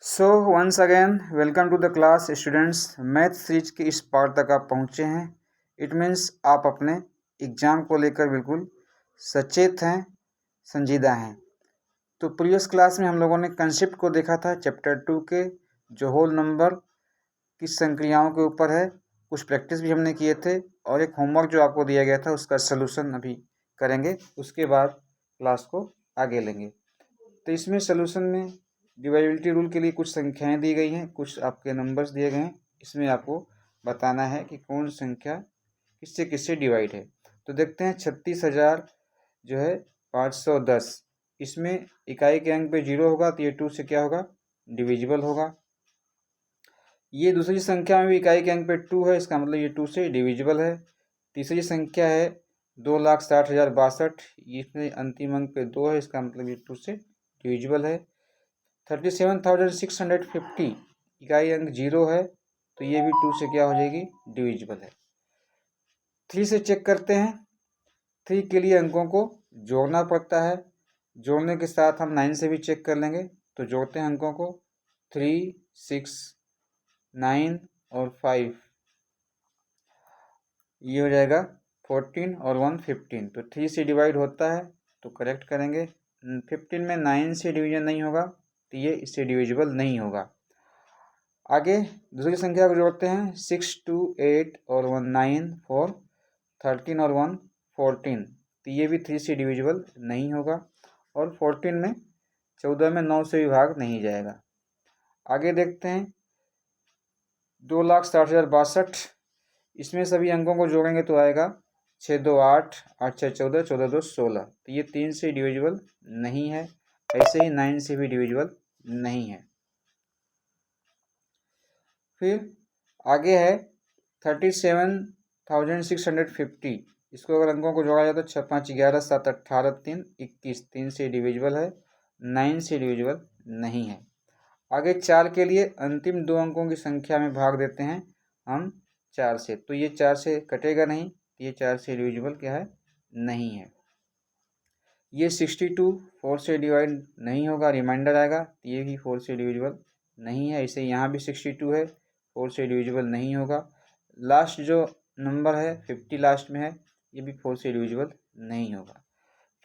So once again welcome to the class students. Math series के इस part तक आप पहुँचे हैं। इट मीन्स आप अपने एग्ज़ाम को लेकर बिल्कुल सचेत हैं, संजीदा हैं। तो प्रीवियस क्लास में हम लोगों ने कंसेप्ट को देखा था चैप्टर 2 के, जो होल नंबर की संक्रियाओं के ऊपर है। कुछ प्रैक्टिस भी हमने किए थे और एक होमवर्क जो आपको दिया गया था उसका सलूशन अभी करेंगे, उसके बाद क्लास को आगे लेंगे। तो इसमें सलूशन में डिवाइबिलिटी रूल के लिए कुछ संख्याएं दी गई हैं, कुछ आपके नंबर्स दिए गए हैं। इसमें आपको बताना है कि कौन संख्या किससे किससे डिवाइड है। तो देखते हैं 36,000 जो है 510, इसमें इकाई के अंक पे 0 होगा तो ये 2 से क्या होगा, डिविजिबल होगा। ये दूसरी संख्या में भी इकाई के अंक पे 2 है, इसका मतलब ये 2 से डिविजिबल है। तीसरी संख्या है 2,60,062, इसमें अंतिम अंक पे 2 है, इसका मतलब ये 2 से डिविजिबल है। 37,650 इकाई अंक 0 है, तो ये भी 2 से क्या हो जाएगी, डिविजिबल है। 3 से चेक करते हैं। 3 के लिए अंकों को जोड़ना पड़ता है, जोड़ने के साथ हम 9 से भी चेक कर लेंगे। तो जोड़ते हैं अंकों को, 3, 6, 9 और 5, ये हो जाएगा 14 और 1 15। तो 3 से डिवाइड होता है तो करेक्ट करेंगे। 15 में 9 से डिवीजन नहीं होगा तो ये इससे डिविजिबल नहीं होगा। आगे दूसरी संख्या को जोड़ते हैं, 6, 2, 8 और 1 9 4, 13 और 1 14, तो ये भी 3 से डिविजिबल नहीं होगा। और 14 में 14 में 9 से विभाग नहीं जाएगा। आगे देखते हैं 2,60,062, इसमें सभी अंकों को जोड़ेंगे तो आएगा 6 2 8, 8 6 14, 14 2 16, तो ये 3 से डिविजिबल नहीं है। ऐसे ही 9 से भी डिविजिबल नहीं है। फिर आगे है 37,650, इसको अगर अंकों को जोड़ा जाए तो 6 5 11 7 18 3 21, 3 से डिविजिबल है, 9 से डिविजिबल नहीं है। आगे 4 के लिए अंतिम दो अंकों की संख्या में भाग देते हैं हम 4 से, तो ये 4 से कटेगा नहीं, ये 4 से डिविजिबल क्या है, नहीं है। ये 62 4 से डिवाइड नहीं होगा, रिमाइंडर आएगा, तो ये भी 4 से डिविजिबल नहीं है। इसे यहाँ भी 62 है, 4 से डिविजिबल नहीं होगा। लास्ट जो नंबर है 50 लास्ट में है, ये भी 4 से डिविजिबल नहीं होगा।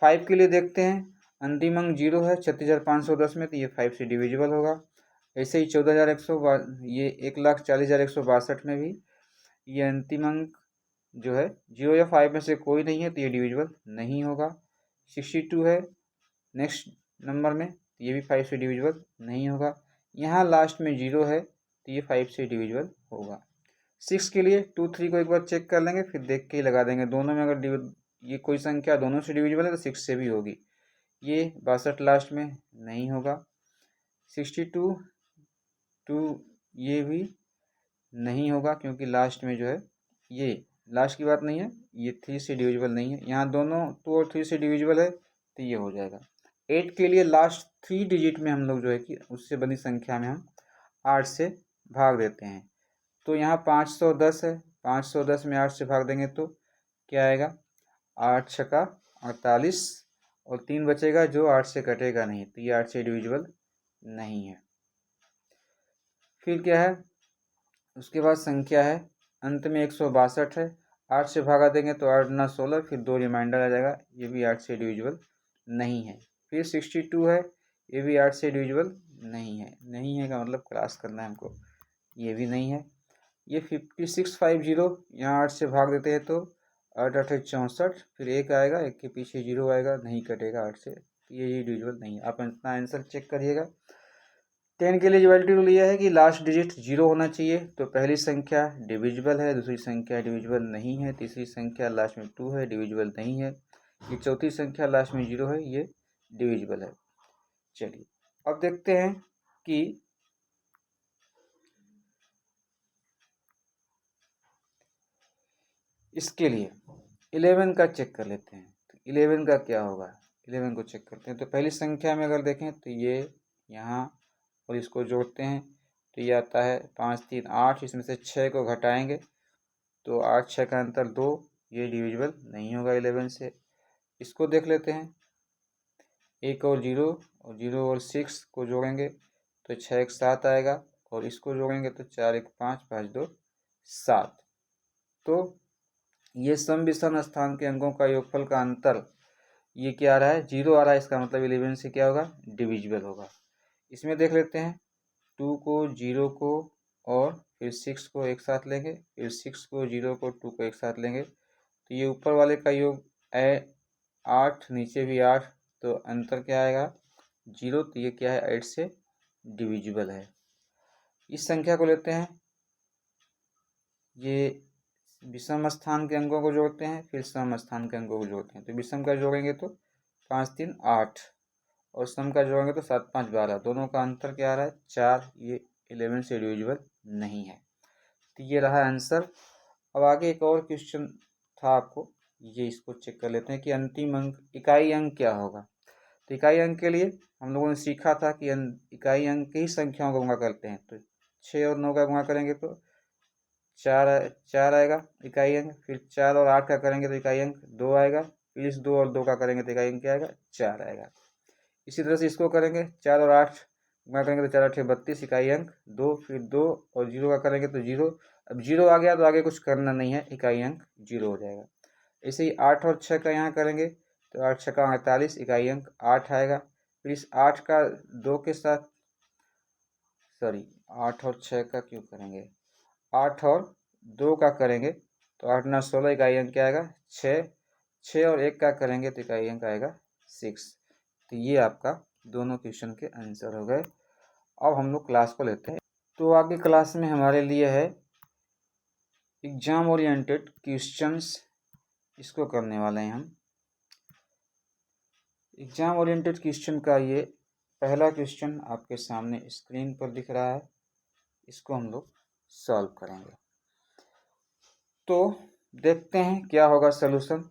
5 के लिए देखते हैं, अंतिम अंक 0 है 36,510 में, तो ये 5 से डिविजिबल होगा। ऐसे ही 14,100, ये 1,40,162 में भी ये अंतिम अंक जो है 0 या 5 में से कोई नहीं है, तो ये डिविजिबल नहीं होगा। 62 है नेक्स्ट नंबर में, तो ये भी 5 से डिविजिबल नहीं होगा। यहाँ लास्ट में 0 है, तो ये 5 से डिविजिबल होगा। 6 के लिए 2 3 को एक बार चेक कर लेंगे, फिर देख के ही लगा देंगे। दोनों में अगर ये कोई संख्या दोनों से डिविजिबल है तो 6 से भी होगी। ये 62 लास्ट में नहीं होगा। 62 2 ये भी नहीं होगा, क्योंकि लास्ट में जो है, ये लास्ट की बात नहीं है, ये 3 से डिविजिबल नहीं है। यहाँ दोनों 2 और 3 से डिविजिबल है, तो ये हो जाएगा। 8 के लिए लास्ट 3 डिजिट में हम लोग जो है कि उससे बनी संख्या में हम 8 से भाग देते हैं। तो यहाँ 510 है, 510 में 8 से भाग देंगे तो क्या आएगा, 8 छक्का 48, और 3 बचेगा जो 8 से कटेगा नहीं, तो ये 8 से डिविजिबल नहीं है। फिर क्या है, उसके बाद संख्या है अंत में 162 है, 8 से भागा देंगे तो 8 9 16, फिर 2 रिमाइंडर आ जाएगा, ये भी 8 से डिविजिबल नहीं है। फिर 62 है, ये भी 8 से डिविजिबल नहीं है। नहीं है का मतलब क्रॉस करना है हमको, ये भी नहीं है। ये 5650, यहाँ 8 से भाग देते हैं तो 8 8 64, फिर 1 आएगा, 1 के पीछे 0 आएगा, नहीं कटेगा 8 से, तो ये डिविजिबल नहीं है। आप अपना आंसर चेक करिएगा। 10 के लिए डिवाइडिटी रूल यह है कि लास्ट डिजिट 0 होना चाहिए, तो पहली संख्या डिविजिबल है, दूसरी संख्या डिविजिबल नहीं है, तीसरी संख्या लास्ट में 2 है, डिविजिबल नहीं है, ये चौथी संख्या लास्ट में 0 है, ये डिविजिबल है। चलिए अब देखते हैं कि इसके लिए 11 का चेक कर लेते हैं। तो 11 का क्या होगा, 11 को चेक करते हैं। तो पहली संख्या में अगर देखें तो ये यहाँ, और इसको जोड़ते हैं तो ये आता है 5 3 8, इसमें से 6 को घटाएंगे तो 8 6 का अंतर 2, ये डिविजिबल नहीं होगा 11 से। इसको देख लेते हैं, 1 और 0 और 0 और 6 को जोड़ेंगे तो 6 1 7 आएगा, और इसको जोड़ेंगे तो 4 1 5 5 2 7। तो ये सम विषम स्थान के अंकों का योगफल का अंतर ये क्या आ रहा है, 0 आ रहा है। इसका मतलब 11 से क्या होगा, डिविजिबल होगा। इसमें देख लेते हैं, 2 को 0 को और फिर 6 को एक साथ लेंगे, फिर 6 को 0 को 2 को एक साथ लेंगे, तो ये ऊपर वाले का योग 8, नीचे भी 8, तो अंतर क्या आएगा, 0। तो ये क्या है, 8 से डिविजिबल है। इस संख्या को लेते हैं, ये विषम स्थान के अंकों को जोड़ते हैं, फिर सम स्थान के अंकों को जोड़ते हैं। तो विषम का जोड़ेंगे तो 5 3 8, और सम का जोड़ेंगे तो 7 5 12। दोनों का अंतर क्या आ रहा है, 4। ये 11 से डिविजिबल नहीं है। तो ये रहा आंसर। अब आगे एक और क्वेश्चन था आपको, ये इसको चेक कर लेते हैं कि अंतिम अंक, इकाई अंक क्या होगा। तो इकाई अंक के लिए हम लोगों ने सीखा था कि इकाई अंक की संख्याओं का गुणा करते हैं। तो 6 और 9 का गुणा करेंगे तो 4 आएगा इकाई अंक, फिर 4 और 8 का करेंगे तो इकाई अंक 2 आएगा, फिर इस 2 और 2 का करेंगे तो इकाई अंक क्या आएगा, 4 आएगा। इसी तरह से इसको करेंगे, 4 और 8 गुणा करेंगे तो 4 8 32, इकाई अंक 2, फिर 2 और 0 का करेंगे तो 0। अब 0 आ गया तो आगे कुछ करना नहीं है, इकाई अंक 0 हो जाएगा। ऐसे ही 8 और 6 का यहाँ करेंगे तो 8 6 का 48, इकाई अंक 8 आएगा। फिर इस 8 का 2 के साथ, सॉरी 8 और 6 का क्यों करेंगे, 8 और 2 का करेंगे तो 8 9 16, इकाई अंक क्या आएगा, 6। 6 और 1 का करेंगे तो इकाई अंक आएगा 6। तो ये आपका दोनों क्वेश्चन के आंसर हो गए। अब हम लोग क्लास को लेते हैं। तो आगे क्लास में हमारे लिए है एग्जाम ओरिएंटेड क्वेश्चंस, इसको करने वाले हैं हम। एग्जाम ओरिएंटेड क्वेश्चन का ये पहला क्वेश्चन आपके सामने स्क्रीन पर दिख रहा है, इसको हम लोग सॉल्व करेंगे। तो देखते हैं क्या होगा सलूशन।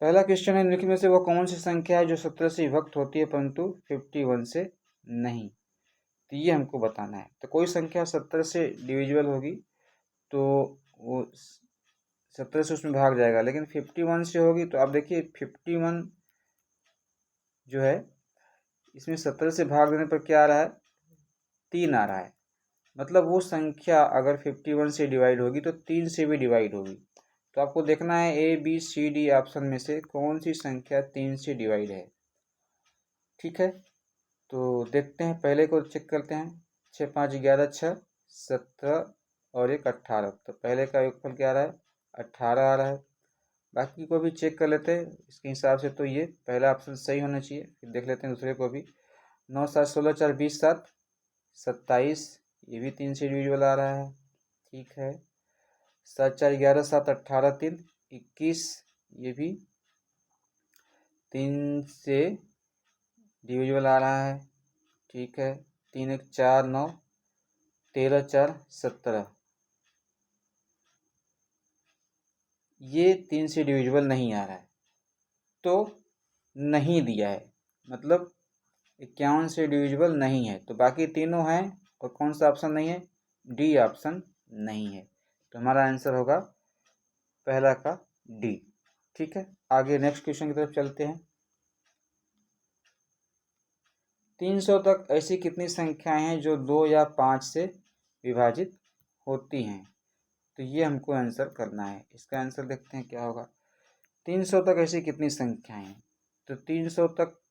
पहला क्वेश्चन है, निम्नलिखित में से वह कौन सी संख्या है जो 17 से विभक्त होती है परंतु 51 से नहीं। तो ये हमको बताना है। तो कोई संख्या 17 से डिविजिबल होगी तो वो 17 से उसमें भाग जाएगा, लेकिन 51 से होगी तो आप देखिए 51 जो है इसमें 17 से भाग देने पर क्या आ रहा है, 3 आ रहा है। मतलब वो संख्या अगर 51 से डिवाइड होगी तो 3 से भी डिवाइड होगी। तो आपको देखना है A B C D option में से कौन सी संख्या 3 से डिवाइड है। ठीक है, तो देखते हैं, पहले को चेक करते हैं। 6 5 11 6 17 और 1 18। तो पहले का योगफल क्या आ रहा है, 18 आ रहा है। बाकी को भी चेक कर लेते हैं इसके हिसाब से। तो ये पहला ऑप्शन सही होना चाहिए, फिर देख लेते हैं दूसरे को भी। 9 7 16 4 20 7 27, ये भी 3 से डिविजिबल आ रहा है। ठीक है, 7 4 11 7 18 3 21, ये भी 3 से डिविजिबल आ रहा है। ठीक है, 3 1 4 9 13 4 17, ये 3 से डिविजिबल नहीं आ रहा है, तो नहीं दिया है, मतलब 51 से डिविजिबल नहीं है। तो बाकी तीनों हैं, और कौन सा ऑप्शन नहीं है, डी ऑप्शन नहीं है। तो हमारा आंसर होगा पहला का डी। ठीक है, आगे नेक्स्ट क्वेश्चन की तरफ चलते हैं। 300 तक ऐसी कितनी संख्याएं हैं जो 2 या 5 से विभाजित होती हैं। तो ये हमको आंसर करना है। इसका आंसर देखते हैं क्या होगा। 300 तक ऐसी कितनी संख्याएं हैं। तो 300 तक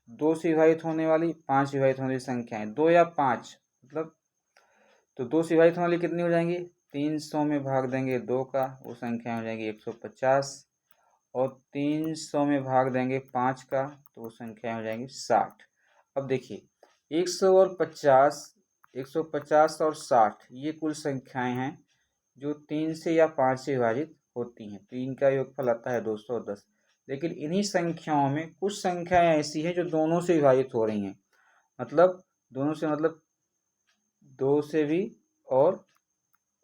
2 से विभाजित होने वाली, 5 से विभाजित होने वाली संख्याएं, 2 या 5, मतलब तो 2 से विभाजित होने वाली कितनी हो जाएंगी, 300 में भाग देंगे 2 का, वो संख्या हो जाएगी 150, और 300 में भाग देंगे 5 का, तो वो संख्या हो जाएंगी 60। अब देखिए 150 और 60 ये कुल संख्याएं हैं जो 3 से या 5 से विभाजित होती हैं। तो इनका योगफल आता है 210। लेकिन इन्हीं संख्याओं में कुछ संख्याएं ऐसी हैं जो दोनों से विभाजित हो रही हैं, मतलब दोनों से, मतलब 2 से भी और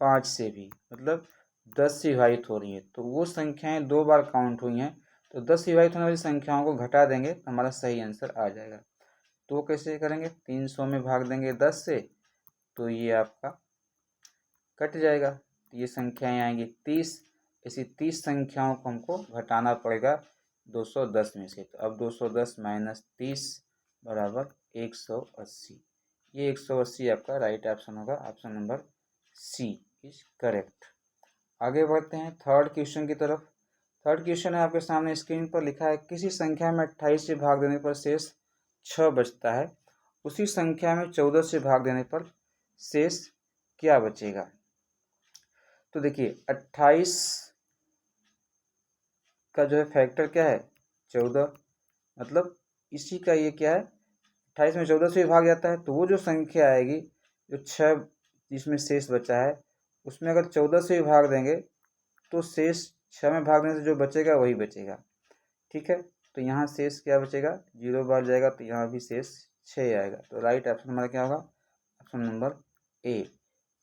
5 से भी, मतलब 10 से विभाजित हो रही है। तो वो संख्याएं 2 बार काउंट हुई हैं, तो 10 से विभाजित होने वाली संख्याओं को घटा देंगे तो हमारा सही आंसर आ जाएगा। तो कैसे करेंगे, 300 में भाग देंगे 10 से, तो ये आपका कट जाएगा, तो ये संख्याएं आएंगी 30। ऐसी 30 संख्याओं को हमको घटाना पड़ेगा 210 में से। तो अब 210 माइनस 30 बराबर 180। ये 180 आपका राइट ऑप्शन होगा, option number C is correct. आगे बढ़ते हैं थर्ड क्वेश्चन की तरफ। थर्ड क्वेश्चन है आपके सामने स्क्रीन पर लिखा है, किसी संख्या में 28 से भाग देने पर शेष 6 बचता है, उसी संख्या में 14 से भाग देने पर शेष क्या बचेगा। तो देखिए 28 का जो है फैक्टर क्या है 14, मतलब इसी का ये क्या है 28 में 14 से भाग जाता है, तो वो जो संख्या आएगी जो 6 जिसमें शेष बचा है उसमें अगर 14 से भाग देंगे तो शेष 6 में भागने से जो बचेगा वही बचेगा। ठीक है, तो यहाँ शेष क्या बचेगा 0 बार जाएगा, तो यहाँ भी शेष 6 आएगा। तो राइट ऑप्शन हमारा क्या होगा, ऑप्शन नंबर ए।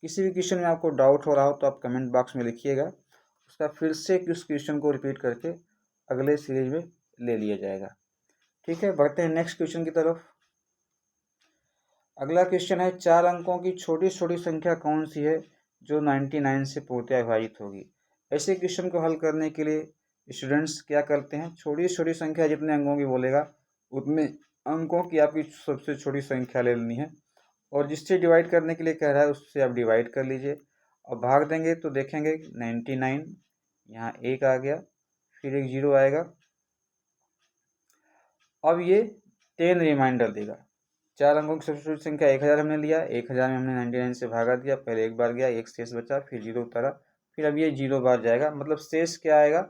किसी भी क्वेश्चन में आपको डाउट हो रहा हो तो आप कमेंट बॉक्स में लिखिएगा, उसका फिर से उस क्वेश्चन को रिपीट करके अगले सीरीज में ले लिया जाएगा। ठीक है, बढ़ते हैं नेक्स्ट क्वेश्चन की तरफ। अगला क्वेश्चन है, 4 अंकों की छोटी छोटी संख्या कौन सी है जो 99 से पूर्णतः विभाजित होगी। ऐसे क्वेश्चन को हल करने के लिए स्टूडेंट्स क्या करते हैं, छोटी छोटी संख्या जितने अंकों की बोलेगा उतने अंकों की आपकी सबसे छोटी संख्या ले लेनी है, और जिससे डिवाइड करने के लिए कह रहा है उससे आप डिवाइड कर लीजिए और भाग देंगे तो देखेंगे 99, यहाँ 1 आ गया, फिर एक 0 आएगा। अब ये 10 रिमाइंडर देगा। 4 अंकों की सबसे छोटी संख्या 1000 हमने लिया, 1000 में हमने 99 से भागा दिया, पहले एक बार गया, एक शेष बचा, फिर 0 उतारा, फिर अब ये 0 बार जाएगा, मतलब शेष क्या आएगा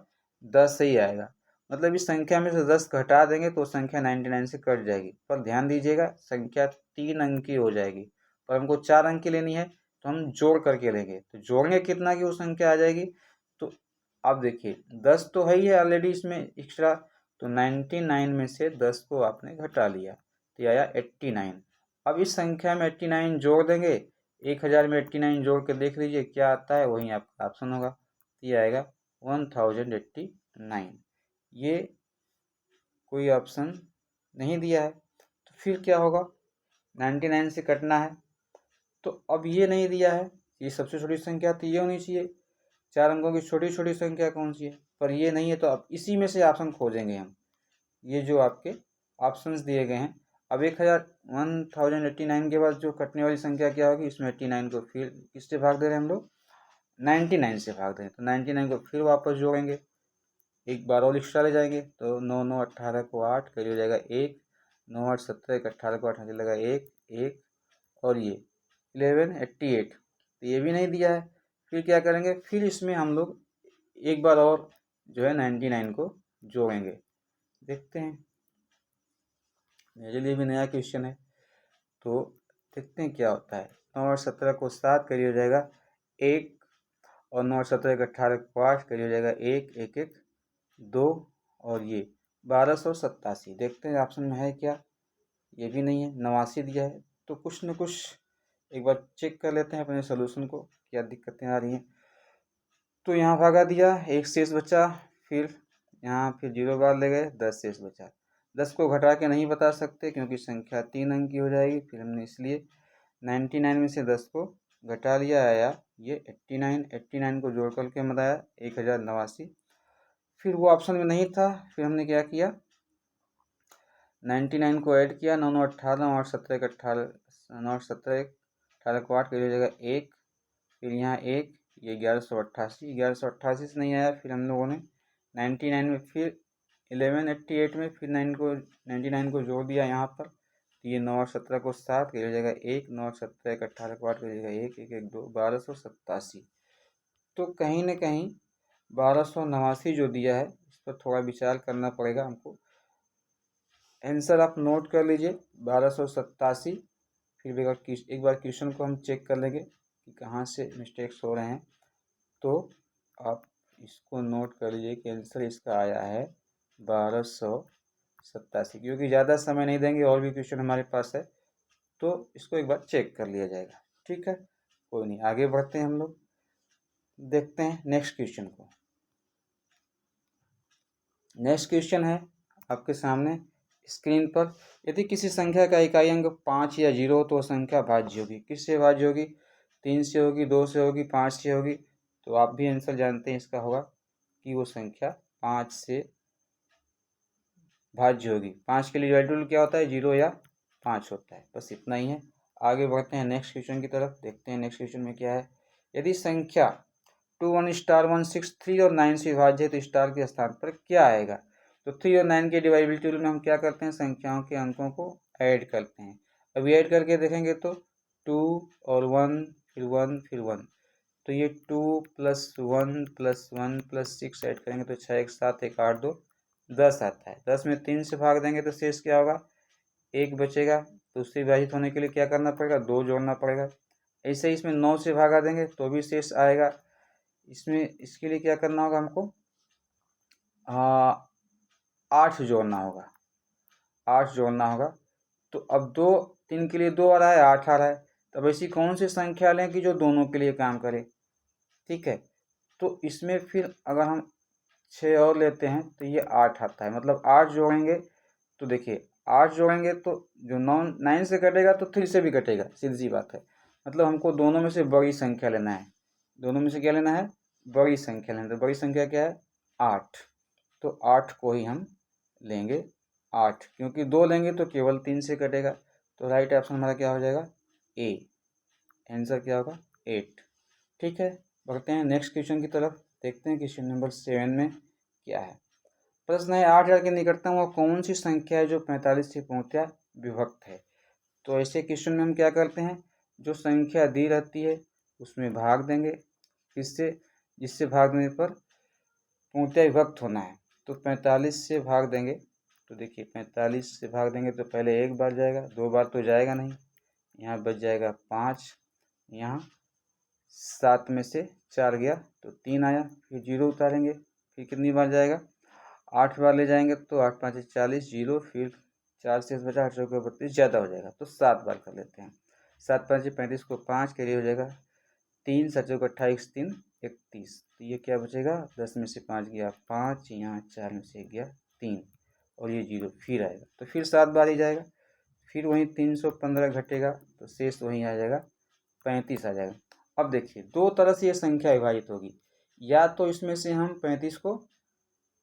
10 ही आएगा। मतलब इस संख्या में से 10 घटा देंगे तो संख्या 99 से कट जाएगी। पर ध्यान दीजिएगा संख्या 3 अंक की हो जाएगी, पर हमको 4 अंक की लेनी है तो हम जोड़ करके लेंगे, तो जोड़ेंगे कितना की वो संख्या आ जाएगी। तो अब देखिए 10 तो है ही है ऑलरेडी इसमें एक्स्ट्रा, तो 99 में से 10 को आपने घटा लिया तो आया 89। अब इस संख्या में 89 जोड़ देंगे, 1000 में 89 जोड़ के देख लीजिए क्या आता है, वही आपका ऑप्शन होगा, ये आएगा 1089। ये कोई ऑप्शन नहीं दिया है, तो फिर क्या होगा 99 से कटना है, तो अब ये नहीं दिया है, ये सबसे छोटी संख्या तो ये होनी चाहिए, 4 अंकों की छोटी छोटी संख्या कौन सी है, पर ये नहीं है, तो अब इसी में से ऑप्शन खोजेंगे हम। ये जो आपके ऑप्शंस दिए गए हैं, अब 1089 के बाद जो कटने वाली संख्या क्या होगी, इसमें 89 को फिर किससे भाग दे रहे हैं हम लोग 99 से भाग दे रहे हैं, तो 99 को फिर वापस जोड़ेंगे, एक बार और एक्स्ट्रा ले जाएंगे, तो 9 9 18 को 8 करीब हो जाएगा 1, 9 8 17 18 को 8 चलेगा 1 1, और ये 1188, तो ये भी नहीं दिया है। फिर क्या करेंगे, फिर इसमें हम लोग एक बार और जो है 99 को जोड़ेंगे, देखते हैं, मेरे लिए भी नया क्वेश्चन है, तो देखते हैं क्या होता है। 9 और 17 को 7 करिए हो जाएगा 1, और 9 और 17 को 18 को 8 करिए हो जाएगा 1 1 1 2, और ये 1287। देखते हैं ऑप्शन में है क्या, ये भी नहीं है, 89 दिया है, तो कुछ न कुछ एक बार चेक कर लेते हैं अपने सोल्यूशन को क्या दिक्कतें आ रही हैं। तो यहाँ भागा दिया, एक शेष बचा, फिर यहाँ फिर 0 बार ले गए, 10 शेष बचा। 10 को घटा के नहीं बता सकते क्योंकि संख्या 3 अंक की हो जाएगी, फिर हमने इसलिए 99 में से 10 को घटा लिया, आया ये 89। 89 को जोड़ करके बताया 1089। फिर वो ऑप्शन में नहीं था, फिर हमने क्या किया 99 को ऐड किया, 9 9 18 और 17 का 18, 9 17 18 को 8 कर जाएगा 1, फिर यहाँ 1, ये 1188। 1188 से नहीं आया, फिर हम लोगों ने 99 में फिर 1188 में फिर 99 को जोड़ दिया यहाँ पर, तो ये 9 और 17 को 7 कर जाएगा 1, 9 और 17 का 18 को 8 कर जाएगा 1 1 1 2, 1287। तो कहीं ना कहीं 1289 जो दिया है इस पर थोड़ा विचार करना पड़ेगा हमको। आंसर आप नोट कर लीजिए 1287। फिर एक बार क्वेश्चन को हम चेक कर लेंगे कि कहाँ से मिस्टेक्स हो रहे हैं, तो आप इसको नोट कर लीजिए कि आंसर इसका आया है 1287। क्योंकि ज़्यादा समय नहीं देंगे, और भी क्वेश्चन हमारे पास है, तो इसको एक बार चेक कर लिया जाएगा। ठीक है, कोई नहीं, आगे बढ़ते हैं हम लोग, देखते हैं नेक्स्ट क्वेश्चन को। नेक्स्ट क्वेश्चन है आपके सामने स्क्रीन पर, यदि किसी संख्या का इकाई अंक 5 या 0 हो तो वह संख्या भाज्य होगी। किससे भाज्य होगी, 3 से होगी, 2 से होगी, 5 से होगी। तो आप भी आंसर जानते हैं इसका होगा कि वो संख्या 5 से भाज्य होगी। 5 के लिए डिवाइडेबल क्या होता है, 0 या 5 होता है। बस इतना ही है। आगे बढ़ते हैं नेक्स्ट क्वेश्चन की तरफ, देखते हैं नेक्स्ट क्वेश्चन में क्या है। यदि संख्या 2 1 स्टार 1 6 3 और 9 से विभाज्य है तो स्टार के स्थान पर क्या आएगा। तो 3 और 9 के डिवाइडेबिलिटी रूल में हम क्या करते हैं, संख्याओं के अंकों को ऐड करते हैं। अभी ऐड करके देखेंगे तो 2 और 1 फिर 1 फिर 1, तो ये 2 + 1 + 1 + 6 ऐड करेंगे तो 6 1 7 1 8 2 10 आता है। 10 में 3 से भाग देंगे तो शेष क्या होगा, 1 बचेगा। तो उससे विभाजित होने के लिए क्या करना पड़ेगा, 2 जोड़ना पड़ेगा। ऐसे ही इसमें 9 से भागा देंगे तो भी शेष आएगा। इसमें इसके लिए क्या करना होगा हमको, 8 जोड़ना होगा, 8 जोड़ना होगा। तो अब 2 3 के लिए 2 आ रहा है, 8 आ रहा है। तब ऐसी कौन सी संख्या लें कि जो दोनों के लिए काम करे। ठीक है, तो इसमें फिर अगर हम 6 और लेते हैं तो ये 8 आता है। मतलब 8 जोड़ेंगे तो देखिए 8 जोड़ेंगे तो जो 9 से कटेगा तो 3 से भी कटेगा, सीधी सी बात है। मतलब हमको दोनों में से बड़ी संख्या लेना है। दोनों में से क्या लेना है, बड़ी संख्या लेना है। तो बड़ी संख्या क्या है, 8। तो 8 को ही हम लेंगे, 8, क्योंकि 2 लेंगे तो केवल 3 से कटेगा। तो राइट ऑप्शन हमारा क्या हो जाएगा, ए। आंसर क्या होगा, 8। ठीक है, बढ़ते हैं नेक्स्ट क्वेश्चन की तरफ, देखते हैं क्वेश्चन नंबर 7 में क्या है। प्रश्न है 8000 के निकटतम वो कौन सी संख्या है जो 45 से पूर्णतया विभक्त है। तो ऐसे क्वेश्चन में हम क्या करते हैं, जो संख्या दी रहती है उसमें भाग देंगे, किससे, जिससे भाग देने पर पूर्णतया विभक्त होना है। तो 45 से भाग देंगे तो देखिए 45 से भाग देंगे तो पहले एक बार जाएगा, 2 बार तो जाएगा नहीं, यहाँ बच जाएगा 5, यहाँ 7 में से 4 गया तो 3 आया, फिर 0 उतारेंगे, फिर कितनी बार जाएगा, 8 बार ले जाएंगे तो 8 5 40, 0, फिर 4 शेष बचा, 8 चौके 32, ज़्यादा हो जाएगा तो 7 बार कर लेते हैं। 7 5 35 को 5 के लिए हो जाएगा 3, 7 चौके 28, 3 31, तो ये क्या बचेगा, 10 में से 5 गया 5, यहाँ 4 में से गया 3 और ये 0 फिर आएगा तो फिर 7 बार ही जाएगा। फिर वहीं 315 घटेगा तो शेष वहीं आ जाएगा 35 आ जाएगा। अब देखिए दो तरह से ये संख्या विभाजित होगी, या तो इसमें से हम 35 को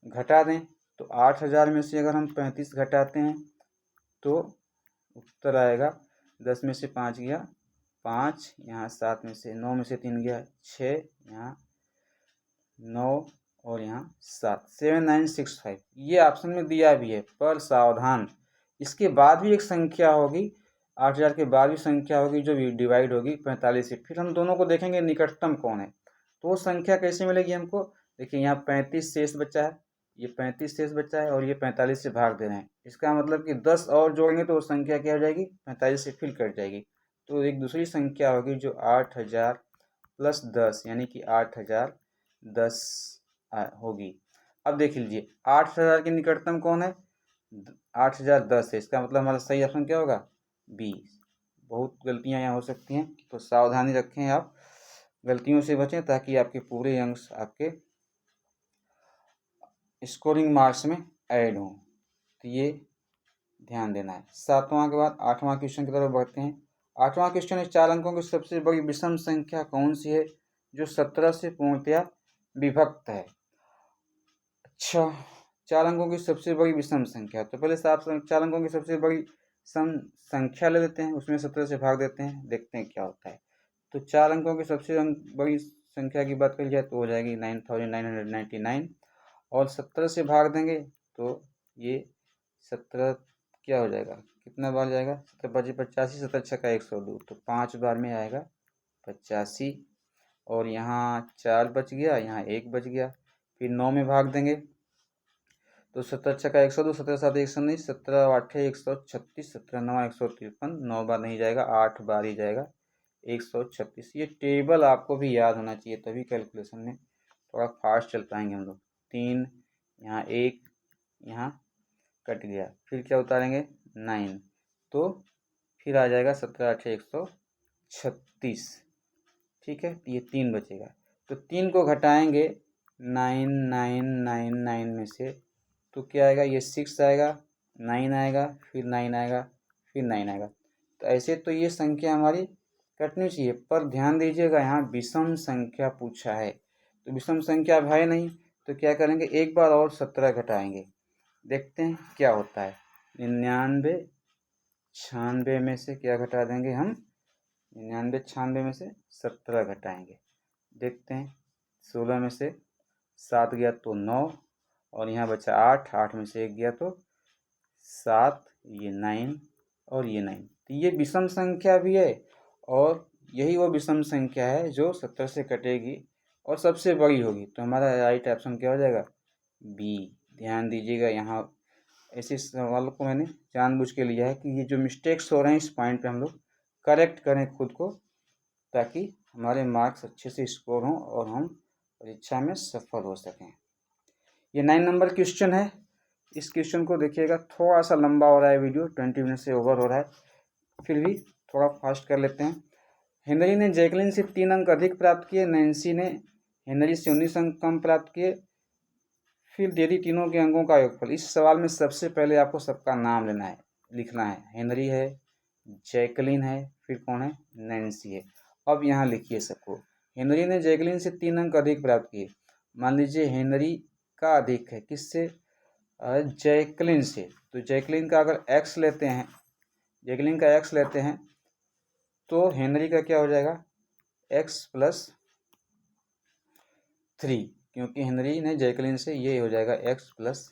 घटा दें, तो 8000 में से अगर हम 35 घटाते हैं तो उत्तर आएगा 10 में से 5 गया 5, यहाँ 7 में से 9 में से 3 गया 6, यहाँ 9 और यहाँ 7, 7965। ये ऑप्शन में दिया भी है, पर सावधान, इसके बाद भी एक संख्या होगी, 8000 के बाद भी संख्या होगी जो डिवाइड होगी 45 से। फिर हम दोनों को देखेंगे निकटतम कौन है, तो वो संख्या कैसे मिलेगी हमको। देखिए यहाँ 35 शेष बचा है, ये 35 शेष बचा है और ये 45 से भाग दे रहे हैं। इसका मतलब कि 10 और जोड़ेंगे तो वो संख्या क्या हो जाएगी, 45 से फिर कट जाएगी। तो एक दूसरी संख्या होगी जो 8000 + 10 यानी कि 8010 होगी। अब देख लीजिए 8000 के निकटतम कौन है, 8010 है। इसका मतलब हमारा सही ऑप्शन क्या होगा, बी। बहुत गलतियां यहाँ हो सकती हैं तो सावधानी रखें, आप गलतियों से बचें ताकि आपके पूरे अंक आपके स्कोरिंग मार्क्स में ऐड हों। तो ये ध्यान देना है। 7वां के बाद 8वां क्वेश्चन की तरफ बढ़ते हैं। 8वां क्वेश्चन है 4 अंकों की सबसे बड़ी विषम संख्या कौन सी है जो 17 से पूर्णतया विभक्त है। अच्छा, 4 अंकों की सबसे बड़ी विषम संख्या, तो पहले से आप 4 अंकों की सबसे बड़ी सम संख्या ले लेते हैं, उसमें 17 से भाग देते हैं, देखते हैं क्या होता है। तो 4 अंकों की सबसे बड़ी संख्या की बात करी जाए तो हो जाएगी 9999 और 17 से भाग देंगे तो ये 17 क्या हो जाएगा, कितना बार जाएगा, 17 5 85, 17 छक्का 102, तो 5 बार में आएगा 85 और यहाँ 4 बच गया, यहाँ 1 बच गया। फिर 9 में भाग देंगे तो 17 छक्का 102, 17 7 119, 17 8 136, 17 9 153, 9 बार नहीं जाएगा, 8 बार ही जाएगा 136। ये टेबल आपको भी याद होना चाहिए, तभी कैलकुलेशन में थोड़ा फास्ट चल पाएंगे हम लोग। 3, यहाँ 1, यहाँ कट गया, फिर क्या उतारेंगे 9, तो फिर आ जाएगा 17 8 136। ठीक है, ये 3 बचेगा, तो 3 को घटाएंगे 9999 में से तो क्या आएगा, ये 6 आएगा, 9 आएगा, फिर 9 आएगा, फिर 9 आएगा। तो ऐसे तो ये संख्या हमारी कटनी चाहिए, पर ध्यान दीजिएगा यहाँ विषम संख्या पूछा है, तो विषम संख्या अब है नहीं, तो क्या करेंगे एक बार और 17 घटाएंगे, देखते हैं क्या होता है। 99 96 में से क्या घटा देंगे हम, 99 96 में से 17 घटाएंगे। देखते हैं, 16 में से 7 गया तो 9 और यहाँ बचा 8, 8 में से 1 गया तो 7, ये 9 और ये 9। तो ये विषम संख्या भी है और यही वो विषम संख्या है जो 70 से कटेगी और सबसे बड़ी होगी। तो हमारा राइट ऑप्शन क्या हो जाएगा, बी। ध्यान दीजिएगा, यहाँ ऐसे सवाल को मैंने जानबूझ के लिया है कि ये जो मिस्टेक्स हो रहे हैं इस पॉइंट पे हम लोग करेक्ट करें खुद को, ताकि हमारे मार्क्स अच्छे से स्कोर हों और हम परीक्षा में सफल हो सकें। ये 9 नंबर क्वेश्चन है। इस क्वेश्चन को देखिएगा, थोड़ा सा लंबा हो रहा है वीडियो, 20 मिनट से ओवर हो रहा है, फिर भी थोड़ा फास्ट कर लेते हैं। हेनरी ने जैकलिन से 3 अंक अधिक प्राप्त किए, नैन्सी ने हेनरी से 19 अंक कम प्राप्त किए, फिर दे दी तीनों के अंकों का योगफल। इस सवाल में सबसे पहले आपको सबका नाम लेना है, लिखना है। हेनरी है, जैकलिन है, फिर कौन है, नैन्सी है। अब यहाँ लिखिए सबको। हेनरी ने जैकलिन से 3 अंक अधिक प्राप्त किए। मान लीजिए हेनरी का अधिक है किससे, जैकलिन से। तो जैकलिन का अगर एक्स लेते हैं, जैकलिन का एक्स लेते हैं तो हेनरी का क्या हो जाएगा, एक्स प्लस 3, क्योंकि हेनरी ने जैकलिन से, ये हो जाएगा एक्स प्लस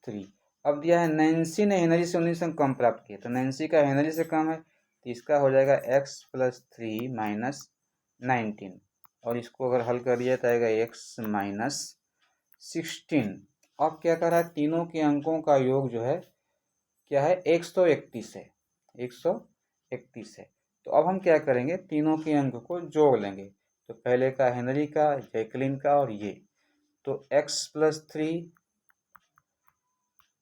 3। अब दिया है नैन्सी ने हेनरी से 19 अंक कम प्राप्त किए, तो नैन्सी का हेनरी से कम है तो इसका हो जाएगा एक्स प्लस 3 माइनस 19, और इसको अगर हल करिए तो आएगा एक्स माइनस 16। अब क्या कर रहा है, तीनों के अंकों का योग जो है क्या है, 131 है, 131 है। तो अब हम क्या करेंगे, तीनों के अंक को जोड़ लेंगे। तो पहले का हेनरी का, जैकलिन का और ये, तो x plus 3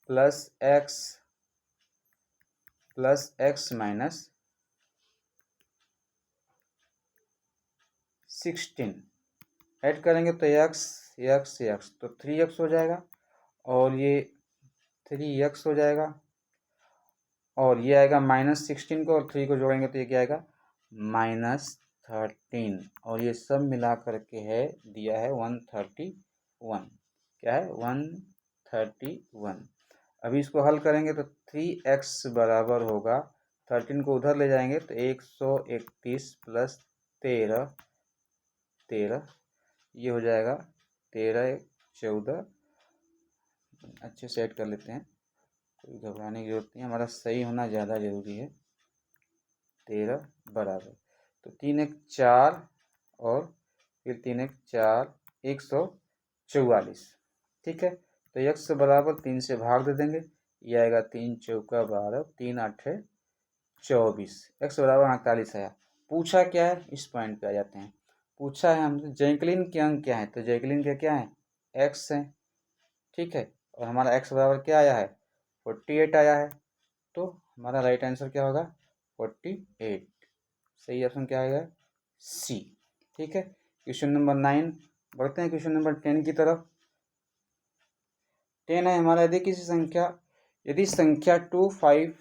plus x minus 16 add करेंगे तो x तो 3x हो जाएगा, और ये 3x हो जाएगा, और ये आएगा माइनस 16 को और 3 को जोड़ेंगे तो ये क्या आएगा, माइनस 13, और ये सब मिला करके है दिया है 131। क्या है, 131। अभी इसको हल करेंगे तो 3x बराबर होगा, 13 को उधर ले जाएंगे तो 131 प्लस 13, ये हो जाएगा 13 14। अच्छे से ऐड कर लेते हैं, कोई घबराने की जरूरत नहीं, हमारा सही होना ज़्यादा ज़रूरी है। 13 बराबर, तो 3 1 4 और फिर 3 1 4, 144। ठीक है, तो x बराबर 3 से भाग दे देंगे, ये आएगा 3 चौका 12, 3 8 24, x बराबर 48 आया। पूछा क्या है, इस पॉइंट पे आ जाते हैं। पूछा है हमसे जैकलिन के अंक क्या है, तो जैकलिन के क्या है, x है। ठीक है, और हमारा x बराबर क्या आया है, 48 आया है। तो हमारा राइट आंसर क्या होगा, 48। सही ऑप्शन क्या आएगा, सी। ठीक है, क्वेश्चन नंबर 9। बढ़ते हैं क्वेश्चन नंबर 10 की तरफ। 10 है हमारा, यदि संख्या 2 5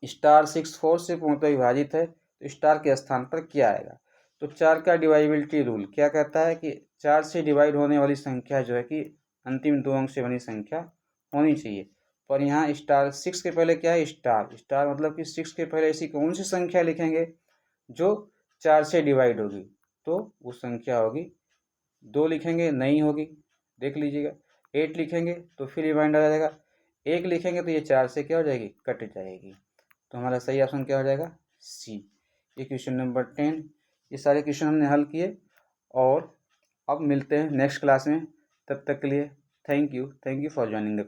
स्टार 6 4 से पूर्णतः विभाजित है तो स्टार के स्थान पर क्या आएगा। तो 4 का डिवाइबिलिटी रूल क्या कहता है कि 4 से डिवाइड होने वाली संख्या जो है कि अंतिम 2 अंक से बनी संख्या होनी चाहिए। पर यहाँ स्टार 6 के पहले क्या है, स्टार मतलब कि 6 के पहले ऐसी कौन सी संख्या लिखेंगे जो 4 से डिवाइड होगी, तो वो संख्या होगी 2 लिखेंगे नहीं होगी, देख लीजिएगा। 8 लिखेंगे तो फिर रिमाइंडर आ जाएगा, 1 लिखेंगे तो ये 4 से क्या हो जाएगी, कट जाएगी। तो हमारा सही ऑप्शन क्या हो जाएगा, सी। ये क्वेश्चन नंबर 10। ये सारे क्वेश्चन हमने हल किए और अब मिलते हैं नेक्स्ट क्लास में। तब तक के लिए thank you for joining the